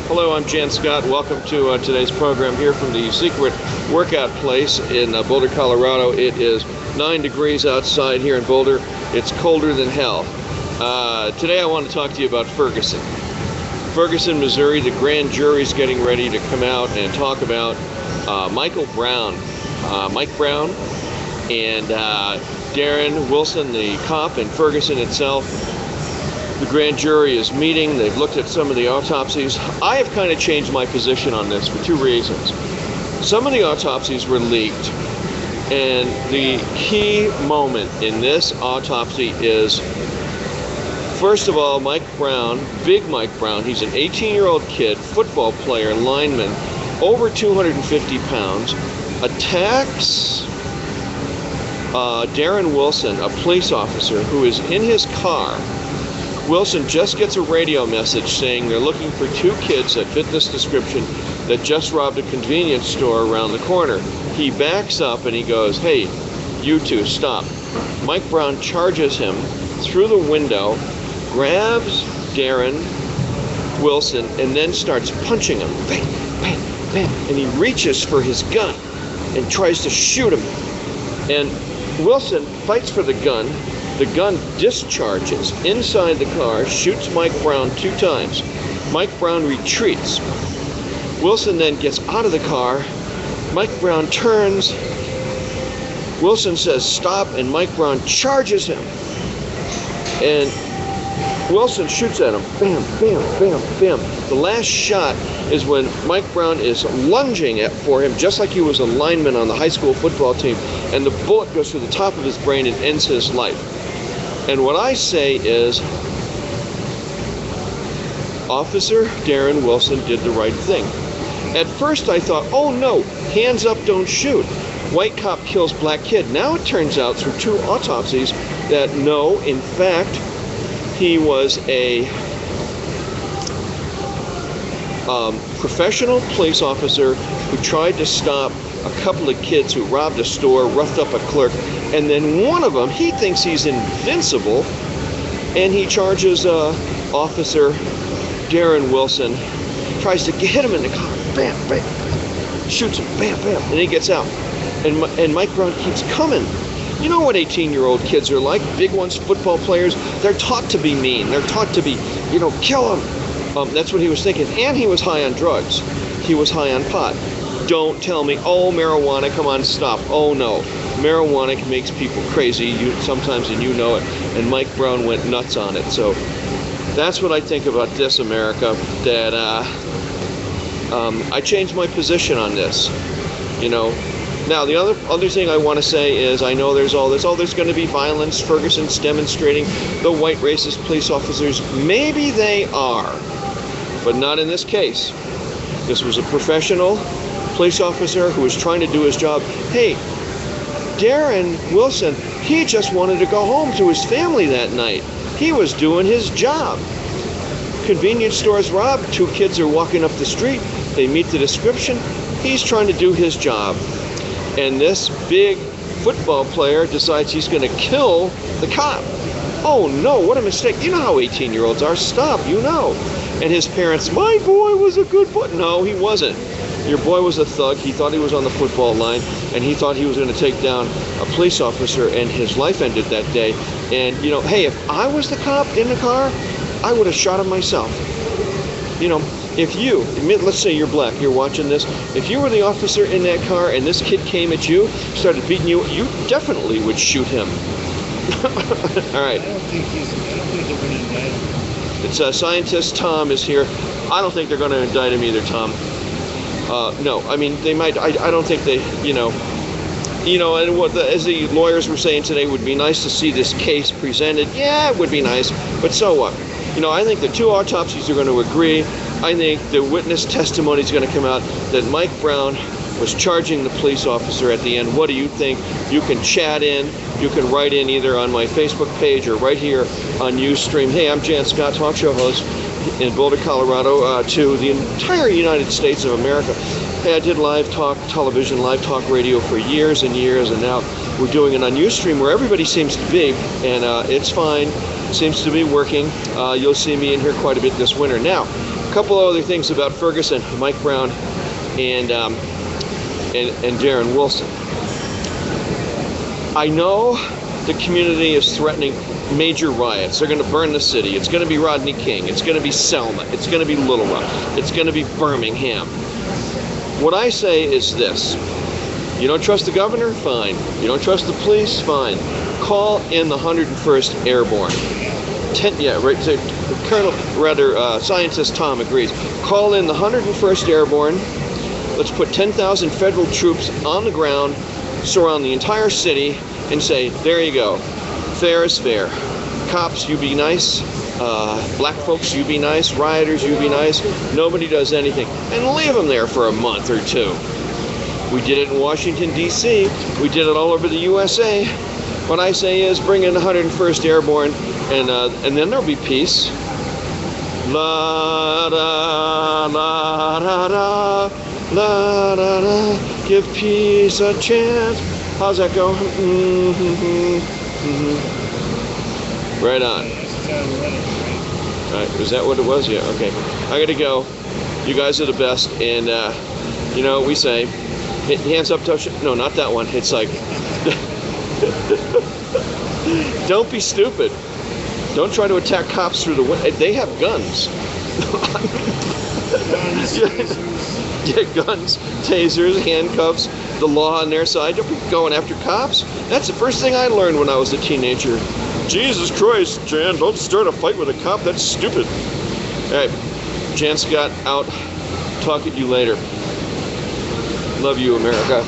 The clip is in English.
Hello, I'm Jan Scott. Welcome to today's program here from the secret workout place in Boulder, Colorado. It is 9 degrees outside here in Boulder. It's colder than hell. Today I want to talk to you about Ferguson. Ferguson, Missouri. The grand jury's getting ready to come out and talk about Mike Brown, and Darren Wilson, the cop, and Ferguson itself. The grand jury is meeting. They've looked at some of the autopsies. I have kind of changed my position on this for two reasons. Some of the autopsies were leaked, and the key moment in this autopsy is, first of all, Mike Brown, big Mike Brown, he's an 18-year-old kid, football player, lineman, over 250 pounds, attacks Darren Wilson, a police officer who is in his car. Wilson just gets a radio message saying they're looking for two kids that fit this description that just robbed a convenience store around the corner. He backs up and he goes, "Hey, you two, stop." Mike Brown charges him through the window, grabs Darren Wilson, and then starts punching him. Bam, bam, bam. And he reaches for his gun and tries to shoot him. And Wilson fights for the gun. The gun discharges inside the car, shoots Mike Brown 2 times. Mike Brown retreats. Wilson then gets out of the car. Mike Brown turns. Wilson says stop, and Mike Brown charges him. And Wilson shoots at him. Bam, bam, bam, bam. The last shot is when Mike Brown is lunging for him, just like he was a lineman on the high school football team, and the bullet goes through the top of his brain and ends his life. And what I say is, Officer Darren Wilson did the right thing. At first I thought, oh no, hands up, don't shoot. White cop kills black kid. Now it turns out through 2 autopsies that no, in fact, he was a professional police officer who tried to stop a couple of kids who robbed a store, roughed up a clerk, and then one of them, he thinks he's invincible, and he charges Officer Darren Wilson, tries to hit him in the car, bam, bam, shoots him, bam, bam, and he gets out. And Mike Brown keeps coming. You know what 18-year-old kids are like, big ones, football players, they're taught to be mean, they're taught to be, kill him. That's what he was thinking, and he was high on drugs. He was high on pot. Don't tell me, oh, marijuana, come on, stop. Oh, no. Marijuana makes people crazy sometimes, and you know it. And Mike Brown went nuts on it. So that's what I think about this, America, that I changed my position on this. Now, the other thing I want to say is, I know there's all this, there's going to be violence, Ferguson's demonstrating, the white racist police officers. Maybe they are, but not in this case. This was a professional police officer who was trying to do his job. Hey, Darren Wilson, he just wanted to go home to his family that night. He was doing his job. Convenience stores robbed, 2 kids are walking up the street, they meet the description, he's trying to do his job. And this big football player decides he's going to kill the cop. Oh no, what a mistake. You know how 18-year-olds are. Stop, And his parents, my boy was a good boy. No, he wasn't. Your boy was a thug. He thought he was on the football line, and he thought he was going to take down a police officer, and his life ended that day. And, hey, if I was the cop in the car, I would have shot him myself. If you, let's say you're black, you're watching this, if you were the officer in that car and this kid came at you, started beating you, you definitely would shoot him. All right. I don't think they're going to indict him. It's scientist Tom is here. I don't think they're going to indict him either, Tom. No, I mean, they might, I don't think they, and as the lawyers were saying today, it would be nice to see this case presented. Yeah, it would be nice, but so what? I think the 2 autopsies are going to agree. I think the witness testimony is going to come out that Mike Brown was charging the police officer at the end. What do you think? You can chat in. You can write in either on my Facebook page or right here on Ustream. Hey, I'm Jan Scott, talk show host in Boulder, Colorado, to the entire United States of America. Hey, I did live talk television, live talk radio for years and years, and now we're doing it on Ustream where everybody seems to be, and it's fine. Seems to be working. You'll see me in here quite a bit this winter. Now, couple of other things about Ferguson, Mike Brown, and Darren Wilson. I know the community is threatening major riots. They're going to burn the city. It's going to be Rodney King. It's going to be Selma. It's going to be Little Rock. It's going to be Birmingham. What I say is this. You don't trust the governor? Fine. You don't trust the police? Fine. Call in the 101st Airborne. Scientist Tom agrees. Call in the 101st Airborne. Let's put 10,000 federal troops on the ground, surround the entire city, and say, there you go. Fair is fair. Cops, you be nice. Black folks, you be nice. Rioters, you be nice. Nobody does anything. And leave them there for a month or two. We did it in Washington, D.C. We did it all over the USA. What I say is bring in the 101st Airborne, and then there'll be peace. La da la da da la da da. Give peace a chance. How's that go? Right on. All right, is that what it was? Yeah. Okay. I gotta go. You guys are the best, and you know we say. Hands up, touch. No, not that one. It's like, don't be stupid. Don't try to attack cops through the window. They have guns. Yeah, guns, tasers, handcuffs, the law on their side. Don't be going after cops. That's the first thing I learned when I was a teenager. Jesus Christ, Jan, don't start a fight with a cop. That's stupid. All right, Jan Scott out. Talk at you later. Love you, America.